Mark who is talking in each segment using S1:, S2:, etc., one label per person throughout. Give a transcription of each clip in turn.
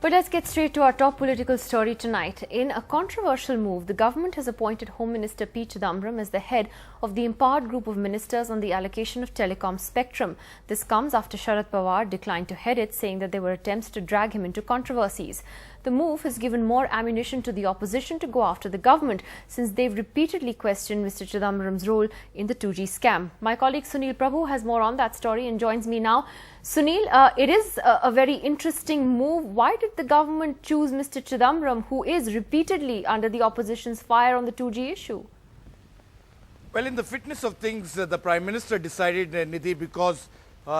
S1: But let's get straight to our top political story tonight. In a controversial move, the government has appointed Home Minister P. Chidambaram as the head of the empowered group of ministers on the allocation of telecom spectrum. This comes after Sharad Pawar declined to head it, saying that there were attempts to drag him into controversies. The move has given more ammunition to the opposition to go after the government, since they've repeatedly questioned Mr. Chidambaram's role in the 2G scam. My colleague Sunil Prabhu has more on that story and joins me now. Sunil, it is a very interesting move. Why did the government choose Mr. Chidambaram, who is repeatedly under the opposition's fire on the 2G issue?
S2: Well, in the fitness of things, the Prime Minister decided, Nidhi, because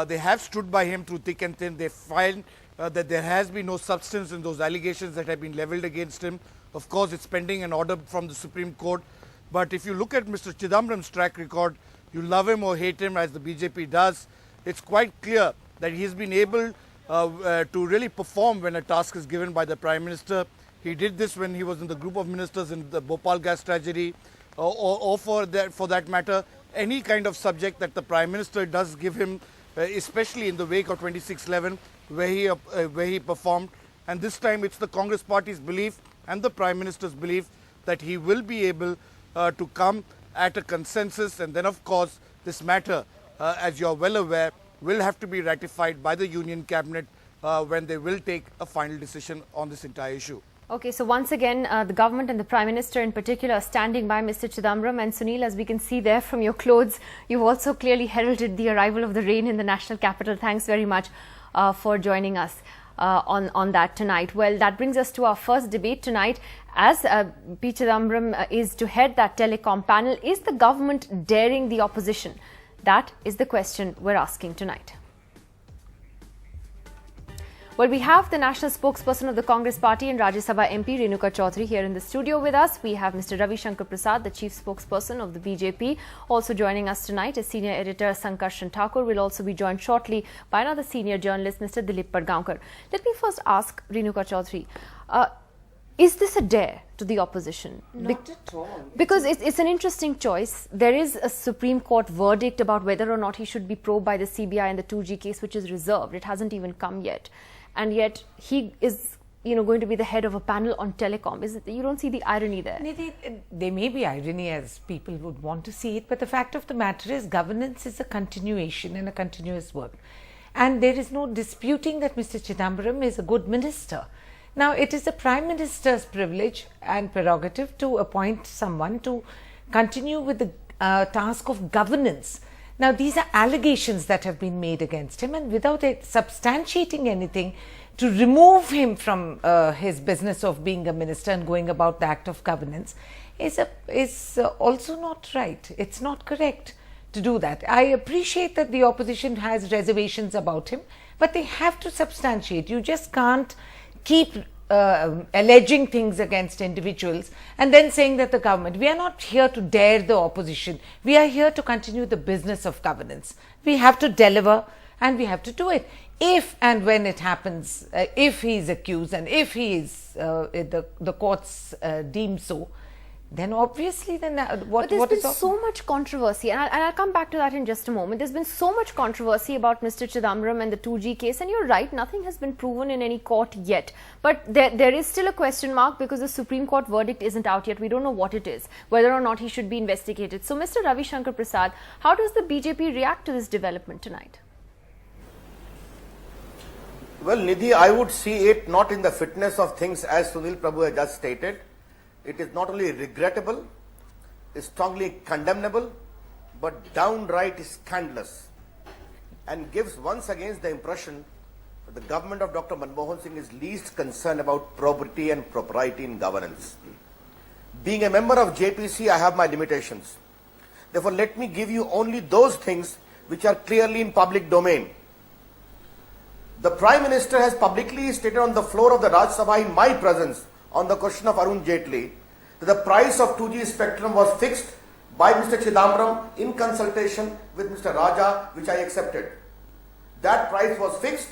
S2: they have stood by him through thick and thin. They find that there has been no substance in those allegations that have been levelled against him. Of course, it's pending an order from the Supreme Court. But if you look at Mr. Chidambaram's track record, you love him or hate him, as the BJP does, it's quite clear that he's been able to really perform when a task is given by the Prime Minister. He did this when he was in the group of ministers in the Bhopal gas tragedy, or for that matter, any kind of subject that the Prime Minister does give him, especially in the wake of 2611, where he performed. And this time it's the Congress party's belief and the Prime Minister's belief that he will be able to come at a consensus. And then, of course, this matter, as you're well aware, will have to be ratified by the Union Cabinet when they will take a final decision on this entire issue.
S1: Okay, so once again, the government and the Prime Minister in particular are standing by Mr. Chidambaram. And Sunil, as we can see there from your clothes, you've also clearly heralded the arrival of the rain in the national capital. Thanks very much for joining us on that tonight. Well, that brings us to our first debate tonight. As P. Chidambaram is to head that telecom panel, is the government daring the opposition? That is the question we're asking tonight. Well, we have the national spokesperson of the Congress party and Rajya Sabha MP Renuka Chaudhary here in the studio with us. We have Mr. Ravi Shankar Prasad, the chief spokesperson of the BJP. Also joining us tonight is senior editor Sankarshan Thakur. Will also be joined shortly by another senior journalist, Mr. Dilip Pargaonkar. Let me first ask Renuka Chaudhary, is this a dare to the opposition?
S3: Not at all.
S1: Because it's an interesting choice. There is a Supreme Court verdict about whether or not he should be probed by the CBI in the 2G case, which is reserved. It hasn't even come yet. And yet he is, going to be the head of a panel on telecom. You don't see the irony there?
S3: Nidhi, there may be irony as people would want to see it, but the fact of the matter is governance is a continuation and a continuous work. And there is no disputing that Mr. Chidambaram is a good minister. Now, it is the Prime Minister's privilege and prerogative to appoint someone to continue with the task of governance. Now, these are allegations that have been made against him, and without it substantiating anything, to remove him from his business of being a minister and going about the act of governance is also not right. It's not correct to do that. I appreciate that the opposition has reservations about him, but they have to substantiate. You just can't keep alleging things against individuals and then saying that the government, we are not here to dare the opposition. We are here to continue the business of governance. We have to deliver and we have to do it. If and when it happens, if he is accused and if he is, the courts deem so, then obviously
S1: But there's been so much controversy, and I'll come back to that in just a moment. There's been so much controversy about Mr. Chidambaram and the 2G case, and you're right, nothing has been proven in any court yet. But there is still a question mark because the Supreme Court verdict isn't out yet. We don't know what it is, whether or not he should be investigated. So, Mr. Ravi Shankar Prasad, how does the BJP react to this development tonight?
S4: Well, Nidhi, I would see it not in the fitness of things as Sunil Prabhu has just stated. It is not only regrettable, strongly condemnable, but downright scandalous, and gives once again the impression that the government of Dr. Manmohan Singh is least concerned about probity and propriety in governance. Being a member of JPC, I have my limitations. Therefore, let me give you only those things which are clearly in public domain. The Prime Minister has publicly stated on the floor of the Rajya Sabha in my presence on the question of Arun Jaitley that the price of 2G spectrum was fixed by Mr. Chidambaram in consultation with Mr. Raja, which I accepted. That price was fixed,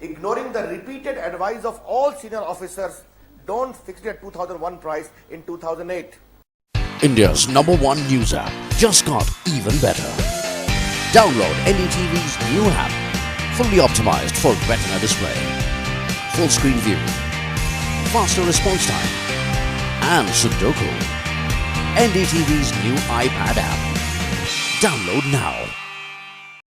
S4: ignoring the repeated advice of all senior officers, don't fix it at 2001 price in 2008.
S5: India's #1 news app just got even better. Download NDTV's new app, fully optimized for retina display. full screen view, faster response time, and Sudoku. NDTV's new iPad app. Download now.